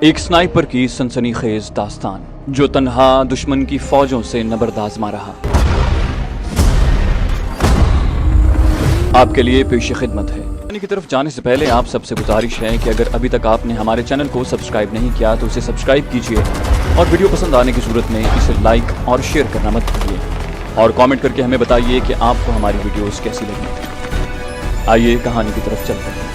ایک स्नाइपर की सनसनीखेज दास्तान जो तन्हा दुश्मन की फौजों से नबर्द आजमा रहा। आपके लिए पेश खिदमत है। की तरफ जाने से पहले आप सबसे गुजारिश है कि अगर अभी तक आपने हमारे चैनल को सब्सक्राइब नहीं किया तो उसे सब्सक्राइब कीजिए और वीडियो पसंद आने की सूरत में इसे लाइक और शेयर करना मत भूलिए और कमेंट करके हमें बताइए कि आपको हमारी वीडियोस कैसी लगी। आइए कहानी की तरफ चलते हैं।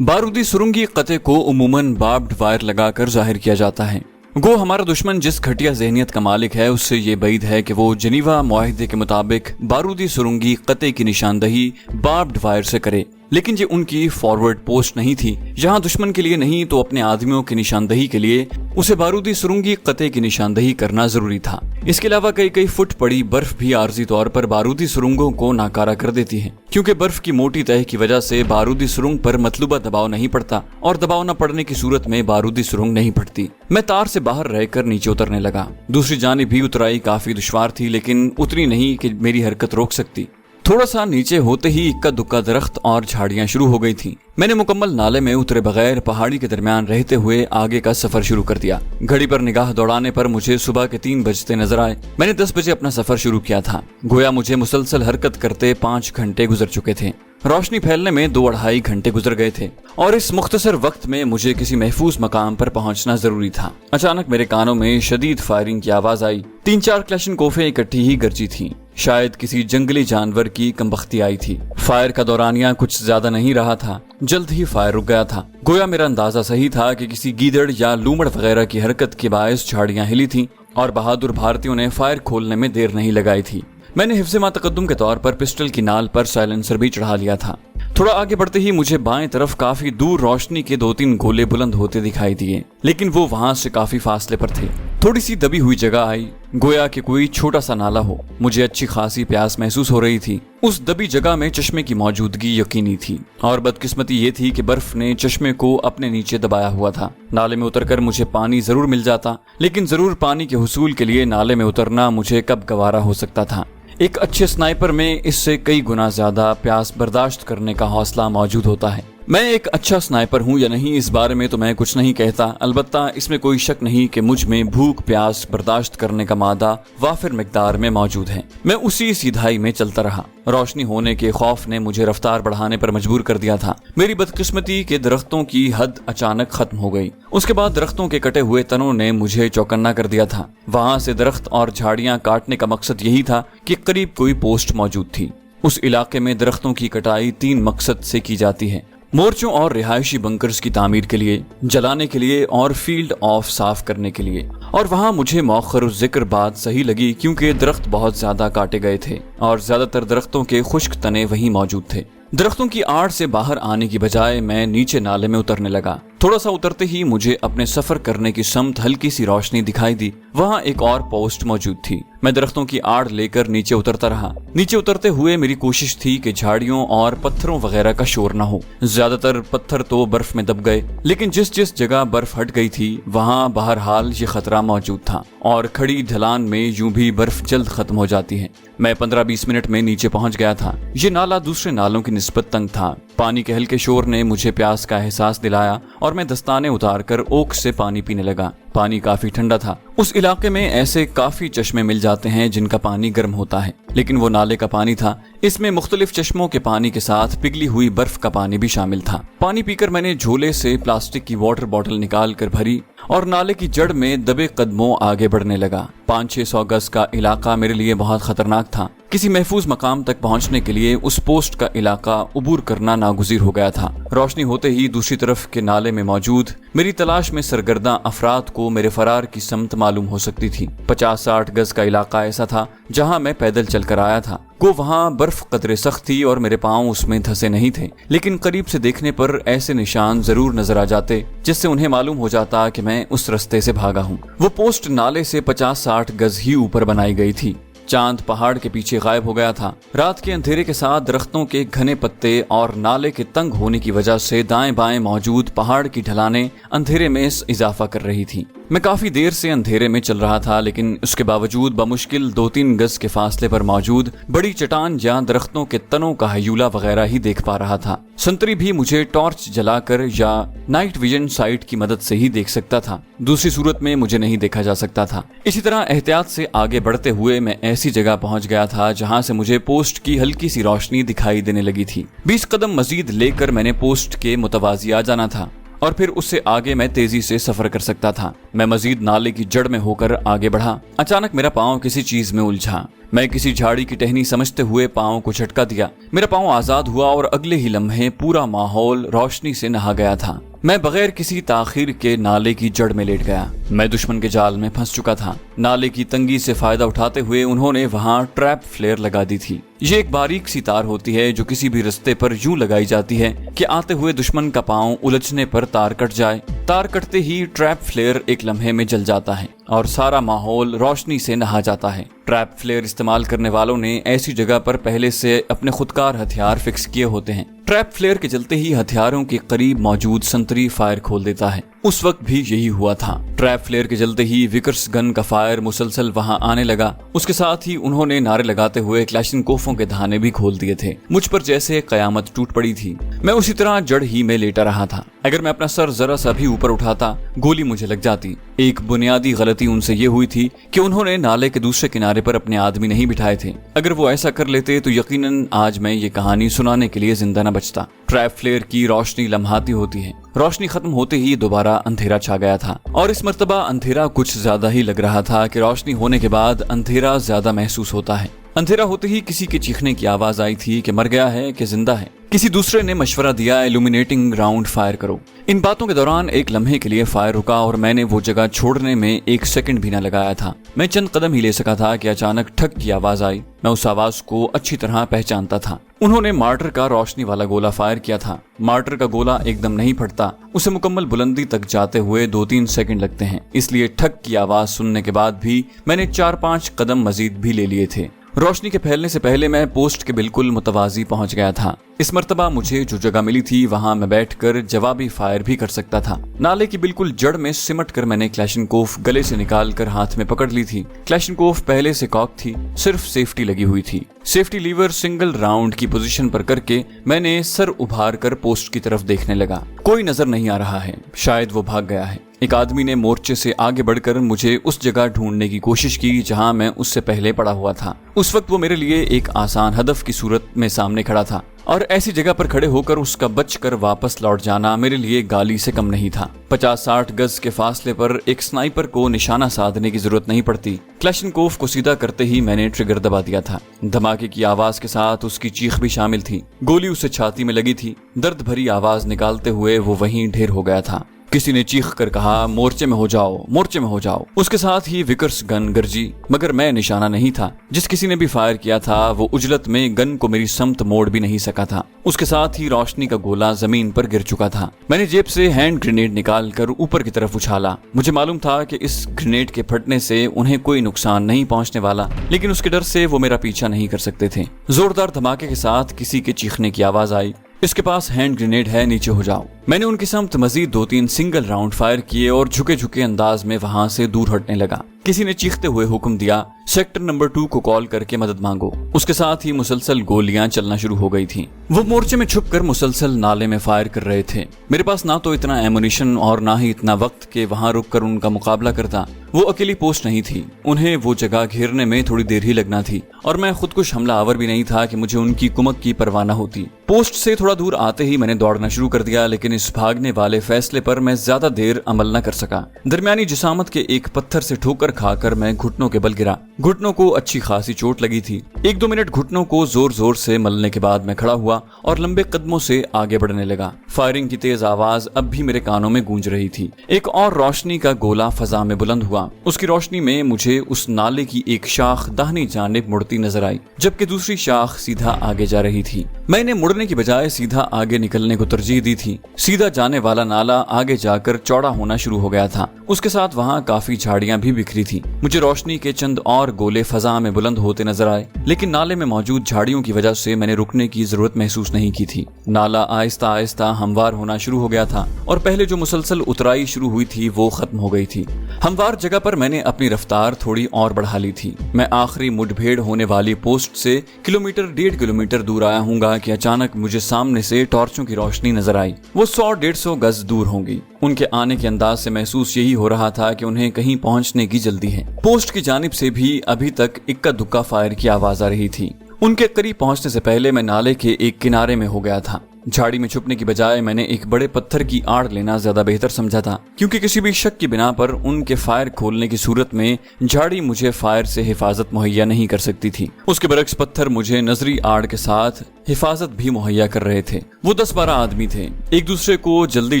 बारूदी सुरंगी कते को उमूमन बार्ब्ड वायर लगाकर जाहिर किया जाता है। गो हमारा दुश्मन जिस घटिया ज़हनियत का मालिक है उससे ये बैद है कि वो जनीवा मुआहिदे के मुताबिक बारूदी सुरंगी कते की निशानदही बार्ब्ड वायर से करे, लेकिन ये उनकी फॉरवर्ड पोस्ट नहीं थी। यहाँ दुश्मन के लिए नहीं तो अपने आदमियों की निशानदही के लिए उसे बारूदी सुरंगी कते की निशानदही करना जरूरी था। इसके अलावा कई फुट पड़ी बर्फ भी आर्जी तौर पर बारूदी सुरंगों को नाकारा कर देती है, क्योंकि बर्फ की मोटी तह की वजह से बारूदी सुरंग पर मतलूबा दबाव नहीं पड़ता और दबाव न पड़ने की सूरत में बारूदी सुरंग नहीं पड़ती। मैं तार से बाहर रहकर नीचे उतरने लगा। दूसरी जानिब भी उतराई काफी दुश्वार थी, लेकिन उतनी नहीं कि मेरी हरकत रोक सकती। थोड़ा सा नीचे होते ही इक्का दुक्का दरख्त और झाड़ियां शुरू हो गई थीं। मैंने मुकम्मल नाले में उतरे बगैर पहाड़ी के दरमियान रहते हुए आगे का सफर शुरू कर दिया। घड़ी पर निगाह दौड़ाने पर मुझे सुबह के 3 बजते नजर आए। मैंने 10 बजे अपना सफर शुरू किया था। गोया मुझे मुसलसल हरकत करते 5 घंटे गुजर चुके थे। रोशनी फैलने में 2-2.5 घंटे गुजर गए थे और इस मुख्तसर वक्त में मुझे किसी महफूज मकाम पर पहुंचना जरूरी था। अचानक मेरे कानों में शदीद फायरिंग की आवाज आई। 3-4 क्लैशनकोफें इकट्ठी ही गरजी थीं। शायद किसी जंगली जानवर की कमबख्ती आई थी। फायर का दौरानिया कुछ ज्यादा नहीं रहा था। जल्द ही फायर रुक गया था। गोया मेरा अंदाजा सही था कि किसी गीदड़ या लूमड़ वगैरह की हरकत के बायस झाड़ियां हिली थीं और बहादुर भारतीयों ने फायर खोलने में देर नहीं लगाई थी। मैंने हिफ्ज़े मा तकद्दुम के तौर पर पिस्टल की नाल पर साइलेंसर भी चढ़ा लिया था। थोड़ा आगे बढ़ते ही मुझे बाएं तरफ काफी दूर रोशनी के 2-3 गोले बुलंद होते दिखाई दिए, लेकिन वो वहां से काफी फासले पर थे। थोड़ी सी दबी हुई जगह आई, गोया कि कोई छोटा सा नाला हो। मुझे अच्छी खासी प्यास महसूस हो रही थी। उस दबी जगह में चश्मे की मौजूदगी यकीनी थी और बदकिस्मती ये थी कि बर्फ ने चश्मे को अपने नीचे दबाया हुआ था। नाले में उतरकर मुझे पानी जरूर मिल जाता, लेकिन जरूर पानी के हुसूल के लिए नाले में उतरना मुझे कब गवारा हो सकता था। एक अच्छे स्नाइपर में इससे कई गुना ज्यादा प्यास बर्दाश्त करने का हौसला मौजूद होता है। मैं एक अच्छा स्नाइपर हूँ या नहीं इस बारे में तो मैं कुछ नहीं कहता, अलबत्ता इसमें कोई शक नहीं कि मुझ में भूख प्यास बर्दाश्त करने का मादा वाफिर मिकदार में मौजूद है। मैं उसी सीधाई में चलता रहा। रोशनी होने के खौफ ने मुझे रफ्तार बढ़ाने पर मजबूर कर दिया था। मेरी बदकिस्मती के दरख्तों की हद अचानक खत्म हो गई। उसके बाद दरख्तों के कटे हुए तनों ने मुझे चौकन्ना कर दिया था। वहां से दरख्त और झाड़ियां काटने का मकसद यही था कि करीब कोई पोस्ट मौजूद थी। उस इलाके में दरख्तों की कटाई 3 मकसद से की जाती है: मोर्चों और रिहायशी बंकर्स की तामीर के लिए, जलाने के लिए और फील्ड ऑफ साफ करने के लिए। और वहाँ मुझे मौखर जिक्र बात सही लगी, क्योंकि दरख्त बहुत ज्यादा काटे गए थे और ज्यादातर दरख्तों के खुश्क तने वहीं मौजूद थे। दरख्तों की आड़ से बाहर आने की बजाय मैं नीचे नाले में उतरने लगा। थोड़ा सा उतरते ही मुझे अपने सफर करने की समत हल्की सी रोशनी दिखाई दी। वहाँ एक और पोस्ट मौजूद थी। मैं दरख्तों की आड़ लेकर नीचे उतरता रहा। नीचे उतरते हुए मेरी कोशिश थी कि झाड़ियों और पत्थरों वगैरह का शोर न हो। ज्यादातर पत्थर तो बर्फ में दब गए, लेकिन जिस जगह बर्फ हट गई थी वहाँ बहरहाल ये खतरा मौजूद था और खड़ी ढलान में यूं भी बर्फ जल्द खत्म हो जाती है। मैं 15-20 मिनट में नीचे पहुंच गया था। ये नाला दूसरे नालों की निस्बत तंग था। पानी के हल्के शोर ने मुझे प्यास का एहसास दिलाया और मैं दस्ताने उतारकर ओक से पानी पीने लगा। पानी काफी ठंडा था। उस इलाके में ऐसे काफी चश्मे मिल जाते हैं जिनका पानी गर्म होता है, लेकिन वो नाले का पानी था। इसमें मुख्तलिफ चश्मों के पानी के साथ पिघली हुई बर्फ का पानी भी शामिल था। पानी पीकर मैंने झोले से प्लास्टिक की वाटर बॉटल निकाल कर भरी और नाले की जड़ में दबे कदमों आगे बढ़ने लगा। 500-600 गज का इलाका मेरे लिए बहुत खतरनाक था। किसी महफूज मकाम तक पहुंचने के लिए उस पोस्ट का इलाका उबूर करना नागुज़ीर हो गया था। रोशनी होते ही दूसरी तरफ के नाले में मौजूद मेरी तलाश में सरगर्दा अफराद को मेरे फरार की समत मालूम हो सकती थी। 50-60 गज का इलाका ऐसा था जहां मैं पैदल चलकर आया था। वहां बर्फ कतरे सख्त थी और मेरे पांव उसमें धंसे नहीं थे, लेकिन करीब से देखने पर ऐसे निशान जरूर नजर आ जाते जिससे उन्हें मालूम हो जाता कि मैं उस रास्ते से भागा हूँ। वो पोस्ट नाले से 50-60 गज ही ऊपर बनाई गई थी। चांद पहाड़ के पीछे गायब हो गया था। रात के अंधेरे के साथ दरख्तों के घने पत्ते और नाले के तंग होने की वजह से दाएं बाएं मौजूद पहाड़ की ढलानें अंधेरे में इजाफा कर रही थी। मैं काफी देर से अंधेरे में चल रहा था, लेकिन उसके बावजूद बमुश्किल 2-3 गज के फासले पर मौजूद बड़ी चट्टान या दरख्तों के तनों का हयूला वगैरह ही देख पा रहा था। संतरी भी मुझे टॉर्च जलाकर या नाइट विजन साइट की मदद से ही देख सकता था, दूसरी सूरत में मुझे नहीं देखा जा सकता था। इसी तरह एहतियात से आगे बढ़ते हुए मैं ऐसी जगह पहुंच गया था जहां से मुझे पोस्ट की हल्की सी रोशनी दिखाई देने लगी थी। 20 कदम मजीद लेकर मैंने पोस्ट के मुतवाजी आ जाना था और फिर उससे आगे मैं तेजी से सफर कर सकता था। मैं मजीद नाले की जड़ में होकर आगे बढ़ा। अचानक मेरा पांव किसी चीज में उलझा। मैं किसी झाड़ी की टहनी समझते हुए पांव को झटका दिया। मेरा पांव आजाद हुआ और अगले ही लम्हे पूरा माहौल रोशनी से नहा गया था। मैं बगैर किसी ताखीर के नाले की जड़ में लेट गया। मैं दुश्मन के जाल में फंस चुका था। नाले की तंगी से फायदा उठाते हुए उन्होंने वहां ट्रैप फ्लेयर लगा दी थी। ये एक बारीक सी तार होती है जो किसी भी रास्ते पर यूं लगाई जाती है कि आते हुए दुश्मन का पांव उलझने पर तार कट जाए। तार कटते ही ट्रैप फ्लेयर एक लम्हे में जल जाता है और सारा माहौल रोशनी से नहा जाता है। ट्रैप फ्लेयर इस्तेमाल करने वालों ने ऐसी जगह पर पहले से अपने खुदकार हथियार फिक्स किए होते हैं। ट्रैप फ्लेयर के चलते ही हथियारों के करीब मौजूद संतरी फायर खोल देता है। उस वक्त भी यही हुआ था। ट्रैप फ्लेयर के चलते ही विकर्स गन का फायर मुसलसल वहां आने लगा। उसके साथ ही उन्होंने नारे लगाते हुए क्लैशिनकोफों के धाने भी खोल दिए थे। मुझ पर जैसे कयामत टूट पड़ी थी। मैं उसी तरह जड़ ही में लेटा रहा था। अगर मैं अपना सर जरा सा भी ऊपर उठाता, गोली मुझे लग जाती। एक बुनियादी गलती उनसे ये हुई थी कि उन्होंने नाले के दूसरे किनारे पर अपने आदमी नहीं बिठाए थे। अगर वो ऐसा कर लेते तो यकीनन आज मैं ये कहानी सुनाने के लिए जिंदा न बचता। ट्रैप फ्लेयर की रोशनी लम्हाती होती है। रोशनी खत्म होते ही दोबारा अंधेरा छा गया था और इस मर्तबा अंधेरा कुछ ज्यादा ही लग रहा था कि रोशनी होने के बाद अंधेरा ज्यादा महसूस होता है। अंधेरा होते ही किसी के चीखने की आवाज आई थी कि मर गया है कि जिंदा है। किसी दूसरे ने मशवरा दिया, इल्यूमिनेटिंग राउंड फायर करो। इन बातों के दौरान एक लम्हे के लिए फायर रुका और मैंने वो जगह छोड़ने में 1 सेकंड भी न लगाया था। मैं चंद कदम ही ले सका था कि अचानक ठक की आवाज आई। मैं उस आवाज को अच्छी तरह पहचानता था। उन्होंने मार्टर का रोशनी वाला गोला फायर किया था। मार्टर का गोला एकदम नहीं फटता, उसे मुकम्मल बुलंदी तक जाते हुए 2-3 सेकंड लगते हैं। इसलिए ठक की आवाज सुनने के बाद भी मैंने 4-5 कदम मजीद भी ले लिए थे। रोशनी के फैलने से पहले मैं पोस्ट के बिल्कुल मुतवाजी पहुंच गया था। इस मर्तबा मुझे जो जगह मिली थी वहां मैं बैठकर जवाबी फायर भी कर सकता था। नाले की बिल्कुल जड़ में सिमट कर मैंने क्लैशिनकोफ गले से निकालकर हाथ में पकड़ ली थी। क्लैशिनकोफ पहले से कॉक थी, सिर्फ सेफ्टी लगी हुई थी। सेफ्टी लीवर सिंगल राउंड की पोजीशन पर करके मैंने सर उभार कर पोस्ट की तरफ देखने लगा। कोई नजर नहीं आ रहा है, शायद वो भाग गया है। एक आदमी ने मोर्चे से आगे बढ़कर मुझे उस जगह ढूंढने की कोशिश की जहां मैं उससे पहले पड़ा हुआ था। उस वक्त वो मेरे लिए एक आसान हदफ की सूरत में सामने खड़ा था और ऐसी जगह पर खड़े होकर उसका बचकर वापस लौट जाना मेरे लिए गाली से कम नहीं था। 50-60 गज के फासले पर एक स्नाइपर को निशाना साधने की जरूरत नहीं पड़ती। क्लैशिनकोफ को सीधा करते ही मैंने ट्रिगर दबा दिया था। धमाके की आवाज के साथ उसकी चीख भी शामिल थी। गोली उसे छाती में लगी थी। दर्द भरी आवाज निकालते हुए वो वहीं ढेर हो गया था। किसी ने चीख कर कहा, मोर्चे में हो जाओ, मोर्चे में हो जाओ। उसके साथ ही विकर्स गन गरजी, मगर मैं निशाना नहीं था। जिस किसी ने भी फायर किया था वो उजलत में गन को मेरी समत मोड़ भी नहीं सका था। उसके साथ ही रोशनी का गोला जमीन पर गिर चुका था। मैंने जेब से हैंड ग्रेनेड निकाल कर ऊपर की तरफ उछाला। मुझे मालूम था कि इस ग्रेनेड के फटने से उन्हें कोई नुकसान नहीं पहुंचने वाला, लेकिन उसके डर से वो मेरा पीछा नहीं कर सकते थे। जोरदार धमाके के साथ किसी के चीखने की आवाज आई, इसके पास हैंड ग्रेनेड है, नीचे हो जाओ। मैंने उनकी समत मजीद 2-3 सिंगल राउंड फायर किए और झुके झुके अंदाज में वहां से दूर हटने लगा। किसी ने चीखते हुए हुक्म दिया, सेक्टर नंबर 2 को कॉल करके मदद मांगो। उसके साथ ही मुसलसल गोलियां चलना शुरू हो गई थीं। वो मोर्चे में छुपकर मुसलसल नाले में फायर कर रहे थे। मेरे पास ना तो इतना एमुनिशन और ना ही इतना वक्त कि वहां रुककर उनका मुकाबला करता। वो अकेली पोस्ट नहीं थी, उन्हें वो जगह घेरने में थोड़ी देर ही लगना थी और मैं खुदकुश हमला आवर भी नहीं था कि मुझे उनकी कुमक की परवाह न होती। पोस्ट से थोड़ा दूर आते ही मैंने दौड़ना शुरू कर दिया, लेकिन इस भागने वाले फैसले पर मैं ज्यादा देर अमल न कर सका। दरमियानी जिसामत के एक पत्थर से ठोकर खाकर मैं घुटनों के बल गिरा। घुटनों को अच्छी खासी चोट लगी थी। 1-2 मिनट घुटनों को जोर जोर से मलने के बाद मैं खड़ा हुआ और लंबे कदमों से आगे बढ़ने लगा। फायरिंग की तेज आवाज अब भी मेरे कानों में गूंज रही थी। एक और रोशनी का गोला फजा में बुलंद हुआ। ہوا। उसकी रोशनी में मुझे उस नाले की एक शाख दाहिनी जानिब मुड़ती नजर आई, जबकि दूसरी शाख सीधा आगे जा रही थी। मैंने मुड़ने की बजाय सीधा आगे निकलने को तरजीह दी थी। सीधा जाने वाला नाला आगे जाकर चौड़ा होना शुरू हो गया था। उसके साथ वहाँ काफी झाड़ियां भी बिखरी थी। मुझे रोशनी के चंद और गोले फजा में बुलंद होते नजर आए, लेकिन नाले में मौजूद झाड़ियों की वजह से मैंने रुकने की जरूरत महसूस नहीं की थी। नाला आहिस्ता आहिस्ता हमवार होना शुरू हो गया था और पहले जो मुसलसल उतराई शुरू हुई थी वो खत्म हो गई थी। हमवार जगह पर मैंने अपनी रफ्तार थोड़ी और बढ़ा ली थी। मैं आखिरी मुठभेड़ होने वाली पोस्ट से किलोमीटर 1.5 किलोमीटर दूर आया हूँगा कि अचानक मुझे सामने से टॉर्चों की रोशनी नजर आई। वो 100-150 गज दूर होंगी। उनके आने के अंदाज से महसूस यही हो रहा था कि उन्हें कहीं पहुंचने की जल्दी है। पोस्ट की जानिब से भी अभी तक इक्का दुक्का फायर की आवाज आ रही थी। उनके करीब पहुंचने से पहले मैं नाले के एक किनारे में हो गया था। झाड़ी में छुपने की बजाय मैंने एक बड़े पत्थर की आड़ लेना ज्यादा बेहतर समझा था, क्योंकि किसी भी शक की बिना पर उनके फायर खोलने की सूरत में झाड़ी मुझे फायर से हिफाजत मुहैया नहीं कर सकती थी। उसके बरक्स पत्थर मुझे नजरी आड़ के साथ हिफाजत भी मुहैया कर रहे थे। वो 10-12 आदमी थे। एक दूसरे को जल्दी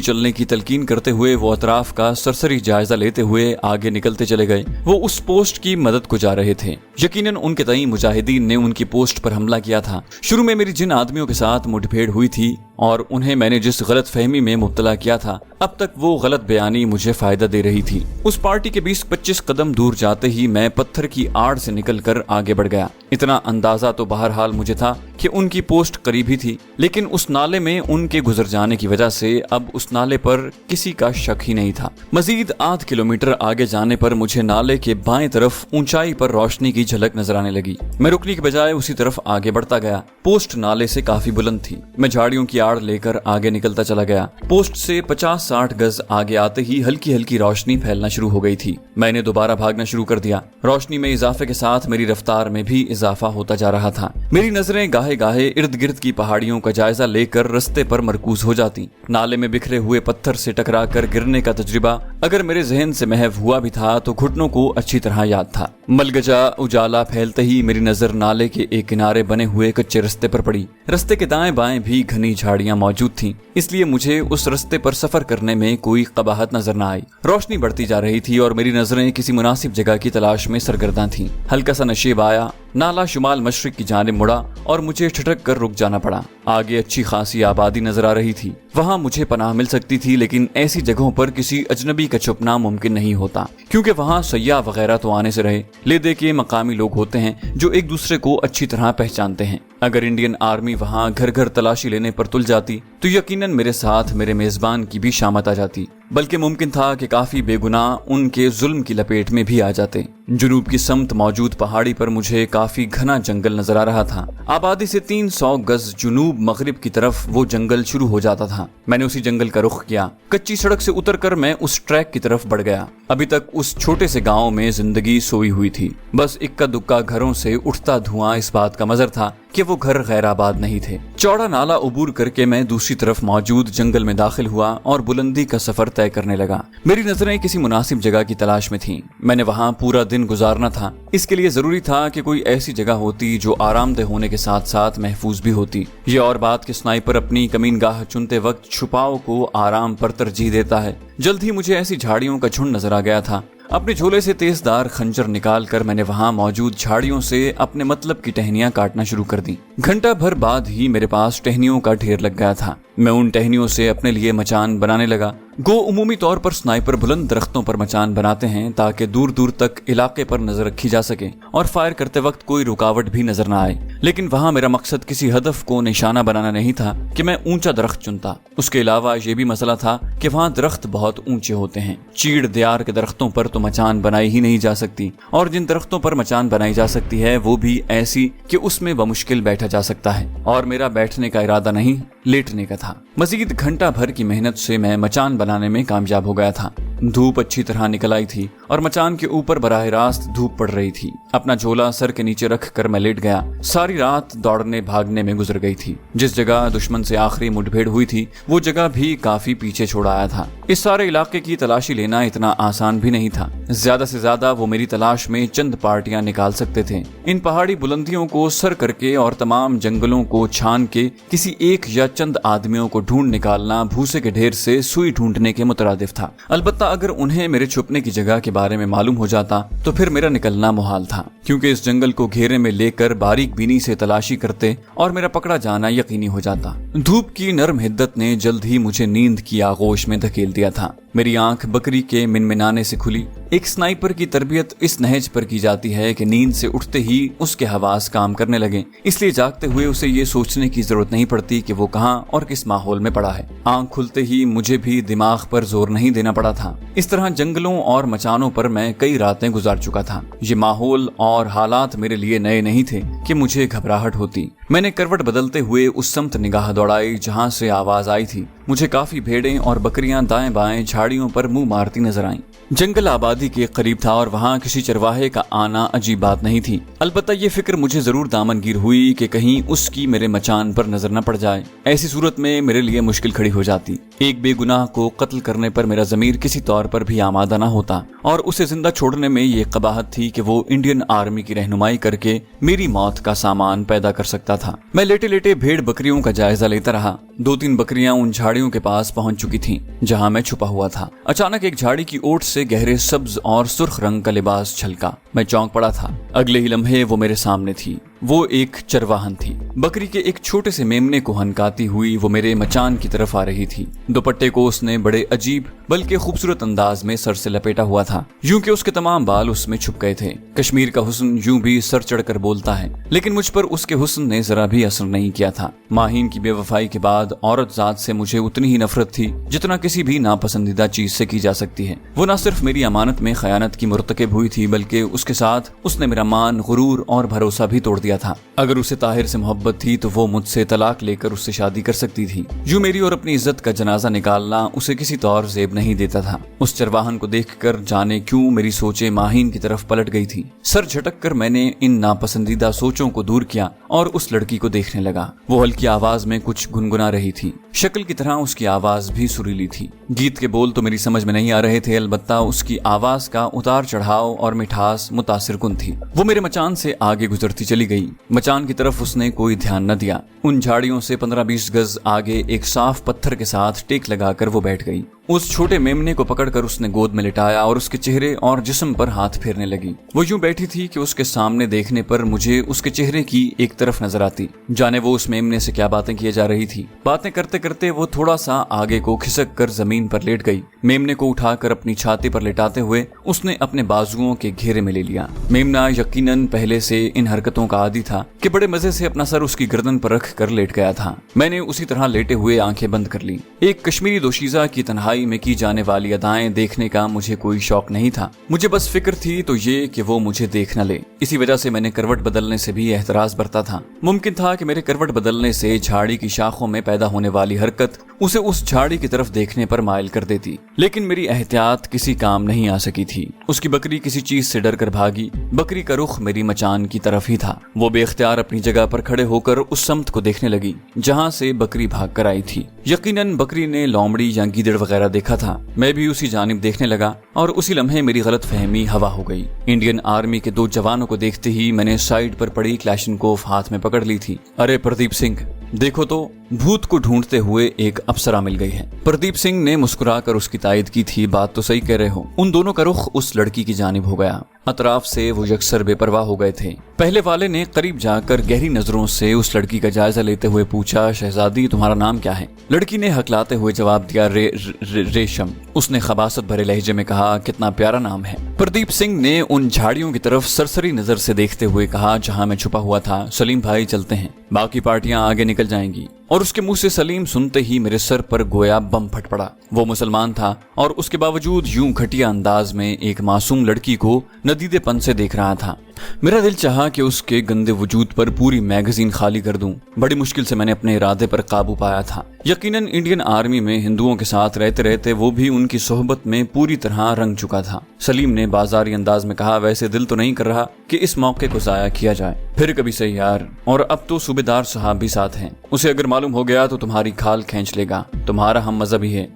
चलने की तलकीन करते हुए वो अतराफ का सरसरी जायजा लेते हुए आगे निकलते चले गए। वो उस पोस्ट की मदद को जा रहे थे। यकीनन उनके तई मुजाहिदीन ने उनकी पोस्ट पर हमला किया था। शुरू में मेरी जिन आदमियों के साथ मुठभेड़ हुई थी और उन्हें मैंने जिस गलत फहमी में मुब्तला किया था, अब तक वो गलत बयानी मुझे फायदा दे रही थी। उस पार्टी के 20-25 कदम दूर जाते ही मैं पत्थर की आड़ से निकलकर आगे बढ़ गया। इतना अंदाजा तो बहरहाल मुझे था कि उनकी पोस्ट करीब ही थी, लेकिन उस नाले में उनके गुजर जाने की वजह से अब उस नाले पर किसी का शक ही नहीं था। मजीद आध किलोमीटर आगे जाने पर मुझे नाले के बाएं तरफ ऊंचाई पर रोशनी की झलक नजर आने लगी। मैं रुकने की बजाय उसी तरफ आगे बढ़ता गया। पोस्ट नाले से काफी बुलंद थी। मैं झाड़ियों की आड़ लेकर आगे निकलता चला गया। पोस्ट से 50-60 गज आगे आते ही हल्की हल्की रोशनी फैलना शुरू हो गई थी। मैंने दोबारा भागना शुरू कर दिया। रोशनी में इजाफे के साथ मेरी रफ्तार में भी इजाफा होता जा रहा था। मेरी नजरें गाहे गाहे इर्द गिर्द की पहाड़ियों का जायजा लेकर रस्ते पर मरकूज हो जाती। नाले में बिखरे हुए पत्थर से टकरा कर गिरने का तजुर्बा अगर मेरे जहन से महव हुआ भी था तो घुटनों को अच्छी तरह याद था। मलगजा उजाला फैलते ही मेरी नजर नाले के एक किनारे बने हुए कच्चे रस्ते पर पड़ी। रस्ते के दाएं बाएं भी घनी झाड़ियां मौजूद थीं, इसलिए मुझे उस रस्ते पर सफर करने में कोई कबाहत नजर न आई। रोशनी बढ़ती जा रही थी और मेरी नजरें किसी मुनासिब जगह की तलाश में सरगर्दा थीं। हल्का सा नशेब आया। नाला शुमाल मशरिक की जानिब मुड़ा और मुझे ठिठक कर रुक जाना पड़ा। आगे अच्छी खासी आबादी नजर आ रही थी। वहाँ मुझे पनाह मिल सकती थी, लेकिन ऐसी जगहों पर किसी अजनबी का छुपना मुमकिन नहीं होता, क्योंकि वहाँ सयाह वगैरह तो आने से रहे। लेदे के मकामी लोग होते हैं जो एक दूसरे को अच्छी तरह पहचानते हैं। अगर इंडियन आर्मी वहाँ घर घर तलाशी लेने पर तुल जाती तो यकीनन मेरे साथ मेरे मेजबान की भी शामत आ जाती, बल्कि मुमकिन था कि काफी बेगुनाह उनके जुल्म की लपेट में भी आ जाते। जुनूब की समत मौजूद पहाड़ी पर मुझे काफी घना जंगल नजर आ रहा था। आबादी से 300 गज जुनूब मगरिब की तरफ वो जंगल शुरू हो जाता था। मैंने उसी जंगल का रुख किया। कच्ची सड़क से उतरकर मैं उस ट्रैक की तरफ बढ़ गया। अभी तक उस छोटे से गांव में जिंदगी सोई हुई थी। बस इक्का दुक्का घरों से उठता धुआं इस बात का मजर था कि वो घर गैर आबाद नहीं थे। चौड़ा नाला उबूर करके मैं दूसरी तरफ मौजूद जंगल में दाखिल हुआ और बुलंदी का सफर तय करने लगा। मेरी नजरें किसी मुनासिब जगह की तलाश में थीं। मैंने वहाँ पूरा दिन गुजारना था। इसके लिए जरूरी था कि कोई ऐसी जगह होती जो आरामदेह होने के साथ साथ महफूज भी होती। ये और बात कि स्नाइपर अपनी कमीनगाह चुनते वक्त छुपाव को आराम पर तरजीह देता है। जल्द ही मुझे ऐसी झाड़ियों का झुंड नजर आ गया था। अपने झोले से तेजदार खंजर निकालकर मैंने वहां मौजूद झाड़ियों से अपने मतलब की टहनियां काटना शुरू कर दी। घंटा भर बाद ही मेरे पास टहनियों का ढेर लग गया था। मैं उन टहनियों से अपने लिए मचान बनाने लगा। गो उमूमी तौर पर स्नाइपर बुलंद दरख्तों पर मचान बनाते हैं ताकि दूर दूर तक इलाके पर नजर रखी जा सके और फायर करते वक्त कोई रुकावट भी नजर न आए। लेकिन वहाँ मेरा मकसद किसी हदफ को निशाना बनाना नहीं था कि मैं ऊंचा दरख्त चुनता। उसके अलावा ये भी मसला था कि वहाँ दरख्त बहुत ऊंचे होते हैं। चीड़ दियार के दरख्तों पर तो मचान बनाई ही नहीं जा सकती, और जिन दरख्तों पर मचान बनाई जा सकती है वो भी ऐसी कि उसमें बमुश्किल बैठा जा सकता है, और मेरा बैठने का इरादा नहीं, लेटने का था। मजीद घंटा भर की मेहनत से मैं मचान बनाने में कामयाब हो गया था। धूप अच्छी तरह निकल आई थी और मचान के ऊपर बराह रास्त धूप पड़ रही थी। अपना झोला सर के नीचे रख कर मैं लेट गया। सारी रात दौड़ने भागने में गुजर गई थी। जिस जगह दुश्मन से आखिरी मुठभेड़ हुई थी वो जगह भी काफी पीछे छोड़ आया था। इस सारे इलाके की तलाशी लेना इतना आसान भी नहीं था। ज्यादा से ज्यादा वो मेरी तलाश में चंद पार्टियां निकाल सकते थे। इन पहाड़ी बुलंदियों को सर करके और तमाम जंगलों को छान के किसी एक या चंद आदमियों को ढूंढ निकालना भूसे के ढेर से सुई ढूंढने के मुतरादिफ था। अलबत्ता اگر انہیں میرے چھپنے کی جگہ کے بارے میں معلوم ہو جاتا تو پھر میرا نکلنا محال تھا، کیونکہ اس جنگل کو گھیرے میں لے کر باریک بینی سے تلاشی کرتے اور میرا پکڑا جانا یقینی ہو جاتا۔ دھوپ کی نرم حدت نے جلد ہی مجھے نیند کی آغوش میں دھکیل دیا تھا۔ میری آنکھ بکری کے منمنانے سے کھلی۔ ایک سنائپر کی تربیت اس نہج پر کی جاتی ہے کہ نیند سے اٹھتے ہی اس کے حواس کام کرنے لگیں، اس لیے جاگتے ہوئے اسے یہ سوچنے کی ضرورت نہیں پڑتی کہ وہ کہاں اور کس ماحول میں پڑا ہے۔ آنکھ کھلتے ہی مجھے بھی دماغ پر زور نہیں دینا پڑا تھا۔ اس طرح جنگلوں اور مچانوں پر میں کئی راتیں گزار چکا تھا۔ یہ ماحول اور حالات میرے لیے نئے نہیں تھے کہ مجھے گھبراہٹ ہوتی۔ میں نے کروٹ بدلتے ہوئے اس سمت نگاہ دوڑائی جہاں سے آواز آئی تھی۔ مجھے کافی بھیڑیں اور بکریاں دائیں بائیں جھاڑیوں پر منہ مارتی نظر آئیں۔ جنگل آبادی کے قریب تھا اور وہاں کسی چرواہے کا آنا عجیب بات نہیں تھی۔ البتہ یہ فکر مجھے ضرور دامنگیر ہوئی کہ کہیں اس کی میرے مچان پر نظر نہ پڑ جائے۔ ایسی صورت میں میرے لیے مشکل کھڑی ہو جاتی۔ ایک بے گناہ کو قتل کرنے پر میرا ضمیر کسی طور پر بھی آمادہ نہ ہوتا، اور اسے زندہ چھوڑنے میں یہ قباحت تھی کہ وہ انڈین آرمی کی رہنمائی کر کے میری موت کا سامان پیدا کر سکتا تھا۔ میں لیٹے لیٹے بھیڑ بکریوں کا جائزہ لیتا رہا۔ 2-3 بکریاں ان جھاڑیوں کے پاس پہنچ چکی تھیں جہاں میں چھپا ہوا تھا۔ اچانک ایک جھاڑی کی اوٹ سے گہرے سبز اور سرخ رنگ کا لباس چھلکا۔ میں چونک پڑا تھا۔ اگلے ہی لمحے وہ میرے سامنے تھی۔ وہ ایک چرواہن تھی۔ بکری کے ایک چھوٹے سے میمنے کو ہنکاتی ہوئی وہ میرے مچان کی طرف آ رہی تھی۔ دوپٹے کو اس نے بڑے عجیب بلکہ خوبصورت انداز میں سر سے لپیٹا ہوا تھا، یوں کہ اس کے تمام بال اس میں چھپ گئے تھے۔ کشمیر کا حسن یوں بھی سر چڑھ کر بولتا ہے، لیکن مجھ پر اس کے حسن نے ذرا بھی اثر نہیں کیا تھا۔ ماہین کی بے وفائی کے بعد عورت ذات سے مجھے اتنی ہی نفرت تھی جتنا کسی بھی ناپسندیدہ چیز سے کی جا سکتی ہے۔ وہ نہ صرف میری امانت میں خیانت کی مرتکب ہوئی تھی، بلکہ اس کے ساتھ اس نے میرا مان، غرور اور بھروسہ بھی توڑ دیا تھا۔ اگر اسے طاہر سے محبت تھی تو وہ مجھ سے طلاق لے کر اس سے شادی کر سکتی تھی۔ یوں میری اور اپنی عزت کا جنازہ نکالنا اسے کسی طور زیب نہیں دیتا تھا۔ اس چرواہن کو دیکھ کر جانے کیوں میری سوچیں ماہین کی طرف پلٹ گئی تھی۔ سر جھٹک کر میں نے ان ناپسندیدہ سوچوں کو دور کیا اور اس لڑکی کو دیکھنے لگا۔ وہ ہلکی آواز میں کچھ گنگنا رہی تھی۔ شکل کی طرح اس کی آواز بھی سریلی تھی۔ گیت کے بول تو میری سمجھ میں نہیں آ رہے تھے، البتہ اس کی آواز کا اتار چڑھاؤ اور مٹھاس متاثر کن تھی۔ وہ میرے مچان سے آگے گزرتی چلی گئی۔ مچان کی طرف اس نے کوئی دھیان نہ دیا۔ ان جھاڑیوں سے 15-20 گز آگے ایک صاف پتھر کے ساتھ ٹیک لگا کر وہ بیٹھ گئی۔ اس چھوٹے میمنے کو پکڑ کر اس نے گود میں لٹایا اور اس کے چہرے اور جسم پر ہاتھ پھیرنے لگی۔ وہ یوں بیٹھی تھی کہ اس کے سامنے دیکھنے پر مجھے اس کے چہرے کی ایک طرف نظر آتی۔ جانے وہ اس میمنے سے کیا باتیں کیے جا رہی تھی۔ باتیں کرتے کرتے وہ تھوڑا سا آگے کو کھسک کر زمین پر لیٹ گئی۔ میمنے کو اٹھا کر اپنی چھاتی پر لٹاتے ہوئے اس نے اپنے بازوؤں کے گھیرے میں لے لیا۔ میمنا یقیناً پہلے سے ان حرکتوں کا عادی تھا کہ بڑے مزے سے اپنا سر اس کی گردن پر رکھ کر لیٹ گیا تھا۔ میں نے اسی طرح لیٹے ہوئے آنکھیں بند کر لی۔ ایک کشمیری دوشیزہ کی تنہائی میں کی جانے والی ادائیں دیکھنے کا مجھے کوئی شوق نہیں تھا۔ مجھے بس فکر تھی تو یہ کہ وہ مجھے دیکھ نہ لے۔ اسی وجہ سے میں نے کروٹ بدلنے سے بھی احتراز برتا تھا۔ ممکن تھا کہ میرے کروٹ بدلنے سے جھاڑی کی شاخوں میں پیدا ہونے والی حرکت اسے اس جھاڑی کی طرف دیکھنے پر مائل کر دیتی، لیکن میری احتیاط کسی کام نہیں آ سکی تھی۔ اس کی بکری کسی چیز سے ڈر کر بھاگی۔ بکری کا رخ میری مچان کی طرف ہی تھا۔ وہ بے اختیار اپنی جگہ پر کھڑے ہو کر اس سمت کو دیکھنے لگی جہاں سے بکری بھاگ کر آئی تھی۔ یقیناً بکری نے لومڑی یا گیدڑ وغیرہ دیکھا تھا۔ میں بھی اسی جانب دیکھنے لگا اور اسی لمحے میری غلط فہمی ہوا ہو گئی۔ انڈین آرمی کے 2 جوانوں کو دیکھتے ہی میں نے سائیڈ پر پڑی کلاشنکوف ہاتھ میں پکڑ لی تھی۔ ارے پردیپ سنگھ، دیکھو تو بھوت کو ڈھونڈتے ہوئے ایک افسرہ مل گئی ہے۔ پردیپ سنگھ نے مسکرا کر اس کی تائید کی تھی، بات تو صحیح کہہ رہے ہو۔ ان دونوں کا رخ اس لڑکی کی جانب ہو گیا۔ اطراف سے وہ یکسر بے پرواہ ہو گئے تھے۔ پہلے والے نے قریب جا کر گہری نظروں سے اس لڑکی کا جائزہ لیتے ہوئے پوچھا، شہزادی تمہارا نام کیا ہے؟ لڑکی نے ہکلاتے ہوئے جواب دیا، ریشم۔ اس نے خباثت بھرے لہجے میں کہا، کتنا پیارا نام ہے۔ پردیپ سنگھ نے ان جھاڑیوں کی طرف سرسری نظر سے دیکھتے ہوئے کہا جہاں میں چھپا ہوا تھا، سلیم بھائی چلتے ہیں، باقی پارٹیاں آگے نکل جائیں گی۔ اور اس کے منہ سے سلیم سنتے ہی میرے سر پر گویا بم پھٹ پڑا۔ وہ مسلمان تھا اور اس کے باوجود یوں گھٹیا انداز میں ایک معصوم لڑکی کو ندیدے پن سے دیکھ رہا تھا۔ میرا دل چاہا کہ اس کے گندے وجود پر پوری میگزین خالی کر دوں۔ بڑی مشکل سے میں نے اپنے ارادے پر قابو پایا تھا۔ یقیناً انڈین آرمی میں ہندوؤں کے ساتھ رہتے رہتے وہ بھی ان کی صحبت میں پوری طرح رنگ چکا تھا۔ سلیم نے بازاری انداز میں کہا، ویسے دل تو نہیں کر رہا کہ اس موقع کو ضائع کیا جائے، پھر کبھی صحیح یار، اور اب تو صوبیدار صاحب بھی ساتھ ہیں، اسے اگر معلوم ہو گیا تو تمہاری کھال کھینچ لے گا، تمہارا ہم مذہبی ہے۔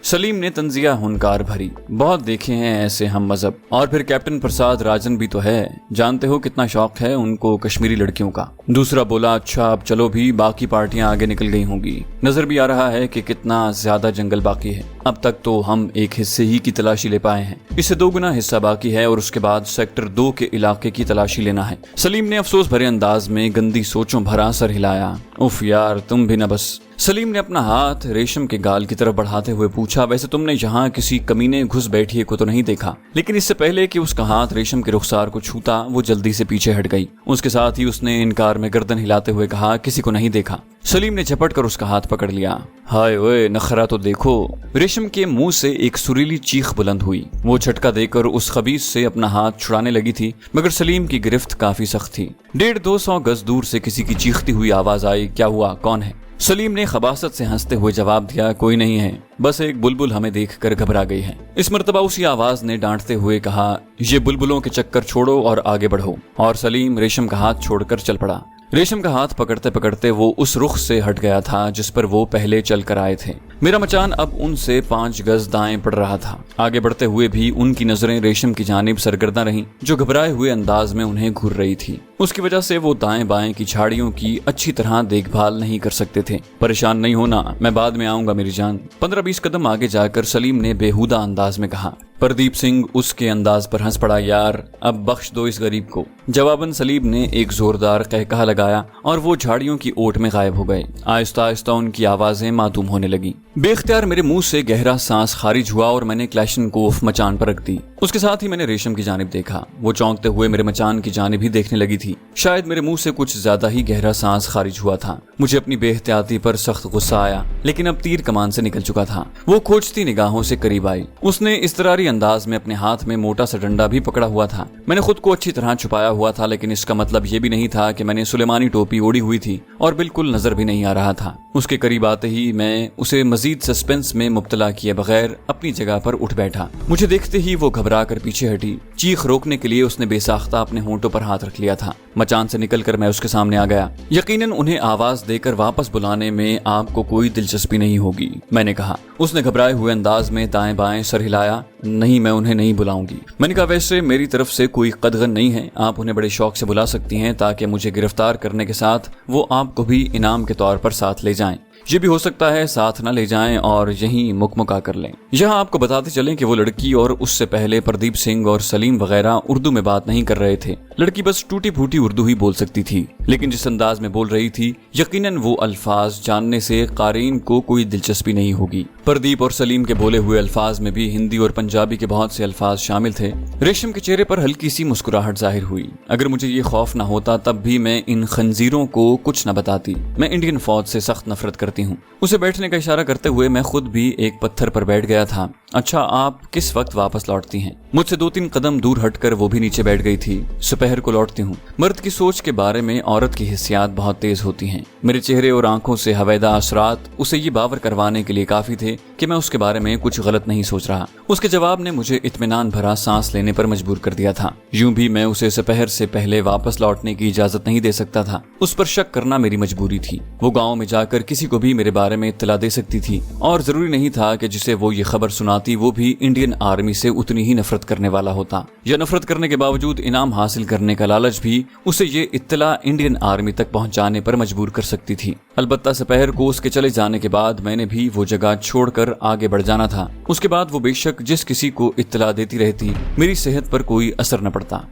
سلیم نے تنزیہ ہنکار بھری، بہت دیکھے ہیں ایسے ہم مذہب، اور پھر کیپٹن پرساد راجن بھی تو ہے है, जानते हो कितना शौक है उनको कश्मीरी लड़कियों का। दूसरा बोला, अच्छा अब चलो भी, बाकी पार्टियां आगे निकल गई होंगी, नजर भी आ रहा है कि कितना ज्यादा जंगल बाकी है। अब तक तो हम एक हिस्से ही की तलाशी ले पाए हैं, इससे 2 गुना हिस्सा बाकी है और उसके बाद सेक्टर 2 के इलाके की तलाशी लेना है। सलीम ने अफसोस भरे अंदाज में गंदी सोचों भरा सर हिलाया। उफ यार, तुम भी न बस। सलीम ने अपना हाथ रेशम के गाल की तरफ बढ़ाते हुए पूछा, वैसे तुमने यहाँ किसी कमीने घुस बैठिए को तो नहीं देखा? लेकिन इससे पहले कि उसका हाथ रेशम के रुखसार को छूता, वो जल्दी से पीछे हट गई। उसके साथ ही उसने इनकार में गर्दन हिलाते हुए कहा, किसी को नहीं देखा। सलीम ने झपट कर उसका हाथ पकड़ लिया। हाय ओए, नखरा तो देखो। रेशम के मुंह से एक सुरीली चीख बुलंद हुई। वो झटका देकर उस खबीस से अपना हाथ छुड़ाने लगी थी, मगर सलीम की गिरफ्त काफी सख्त थी। 150-200 गज दूर से किसी की चीखती हुई आवाज आई, क्या हुआ, कौन है? सलीम ने खबासत से हंसते हुए जवाब दिया, कोई नहीं है, बस एक बुलबुल हमें देखकर घबरा गई है। इस मर्तबा उसी आवाज ने डांटते हुए कहा, ये बुलबुलों के चक्कर छोड़ो और आगे बढ़ो। और सलीम रेशम का हाथ छोड़कर चल पड़ा। रेशम का हाथ पकड़ते पकड़ते वो उस रुख से हट गया था जिस पर वो पहले चल कर आए थे। मेरा मचान अब उनसे 5 गज दाएं पड़ रहा था। आगे बढ़ते हुए भी उनकी नजरें रेशम की जानिब सरगर्दा रहीं, जो घबराए हुए अंदाज में उन्हें घूर रही थी। उसकी वजह से वो दाएं बाएं की झाड़ियों की अच्छी तरह देखभाल नहीं कर सकते थे। परेशान नहीं होना, मैं बाद में आऊंगा मेरी जान। 15-20 कदम आगे जाकर सलीम ने बेहुदा अंदाज में कहा। प्रदीप सिंह उसके अंदाज पर हंस पड़ा, यार अब बख्श दो इस गरीब को। जवाबन सलीम ने एक जोरदार कहकहा लगाया और वो झाड़ियों की ओट में गायब हो गए। आहिस्ता आहिस्ता उनकी आवाजें मातूम होने लगी। बेख्तियार मेरे मुंह से गहरा सांस खारिज हुआ और मैंने क्लैशनकोफ मचान पर रख दी। उसके साथ ही मैंने रेशम की जानिब देखा। वो चौंकते हुए मेरे मचान की जानिब ही देखने लगी थी। शायद मेरे मुंह से कुछ ज्यादा ही गहरा सांस खारिज हुआ था। मुझे अपनी बेहतियाती पर सख्त गुस्सा आया, लेकिन अब तीर कमान से निकल चुका था। वो खोजती निगाहों से करीब आई। उसने इस्तरारी अंदाज में अपने हाथ में मोटा सा डंडा भी पकड़ा हुआ था। मैंने खुद को अच्छी तरह छुपाया हुआ था, लेकिन इसका मतलब ये भी नहीं था कि मैंने सुलेमानी टोपी ओढ़ी हुई थी और बिल्कुल नजर भी नहीं आ रहा था। उसके करीब आते ही मैं उसे मजीद सस्पेंस में मुब्तला किए बगैर अपनी जगह पर उठ बैठा। मुझे देखते ही वो घबरा कर पीछे हटी। चीख रोकने के लिए उसने बेसाख्ता अपने होंठों पर हाथ रख लिया था। मचान से निकलकर मैं उसके सामने आ गया। यकीनन उन्हें आवाज देकर वापस बुलाने में आपको कोई दिलचस्पी नहीं होगी, मैंने कहा। उसने घबराए हुए अंदाज में दाएं बाएं सर हिलाया। नहीं, मैं उन्हें नहीं बुलाऊंगी। मैंने कहा, वैसे मेरी तरफ से कोई कदगन नहीं है, आप उन्हें बड़े शौक से बुला सकती हैं ताकि मुझे गिरफ्तार करने के साथ वो आपको भी इनाम के तौर पर साथ ले जाएं। ये भी हो सकता है साथ न ले जाएं और यहीं मुकमुका कर लें। यहाँ आपको बताते चलें कि वो लड़की और उससे पहले प्रदीप सिंह और सलीम वगैरह उर्दू में बात नहीं कर रहे थे। लड़की बस टूटी फूटी उर्दू ही बोल सकती थी, लेकिन जिस अंदाज में बोल रही थी, यकीनन वो अल्फाज जानने से कारीन को कोई दिलचस्पी नहीं होगी। प्रदीप और सलीम के बोले हुए अल्फाज में भी हिंदी और पंजाबी के बहुत से अल्फाज शामिल थे। रेशम के चेहरे पर हल्की सी मुस्कुराहट जाहिर हुई। अगर मुझे ये खौफ न होता तब भी मैं इन खंजीरों को कुछ न बताती। मैं इंडियन फौज से सख्त नफरत करती हूँ। उसे बैठने का इशारा करते हुए मैं खुद भी एक पत्थर पर बैठ गया था। अच्छा, आप किस वक्त वापस लौटती हैं? मुझसे 2-3 कदम दूर हटकर वो भी नीचे बैठ गई थी। दोपहर को लौटती हूँ। मर्द की सोच के बारे में औरत की हिस्सियात बहुत तेज होती हैं। मेरे चेहरे और आंखों से हवेदा असरात उसे ये बावर करवाने के लिए काफी थे कि मैं उसके बारे में कुछ गलत नहीं सोच रहा। उसके जवाब ने मुझे इत्मीनान भरा सांस लेने पर मजबूर कर दिया था। यूं भी मैं उसे दोपहर से पहले वापस लौटने की इजाजत नहीं दे सकता था। उस पर शक करना मेरी मजबूरी थी। वो गाँव में जाकर किसी को भी मेरे बारे में इत्तला दे सकती थी और जरूरी नहीं था कि जिसे वो ये खबर सुनाती वो भी इंडियन आर्मी से उतनी ही नफरत करने वाला होता, या नफरत करने के बावजूद इनाम हासिल करने का लालच भी उसे ये इत्तला इंडियन आर्मी तक पहुंचाने पर मजबूर कर सकती थी। अलबत्ता दोपहर को उसके चले जाने के बाद मैंने भी वो जगह छोड़कर आगे बढ़ जाना था। उसके बाद वो बेशक जिस किसी को इत्तला देती रहती, मेरी सेहत पर कोई असर न पड़ता।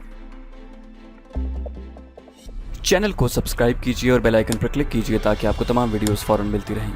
चैनल को सब्सक्राइब कीजिए और बेल आइकन पर क्लिक कीजिए ताकि आपको तमाम वीडियोस फौरन मिलती रहें।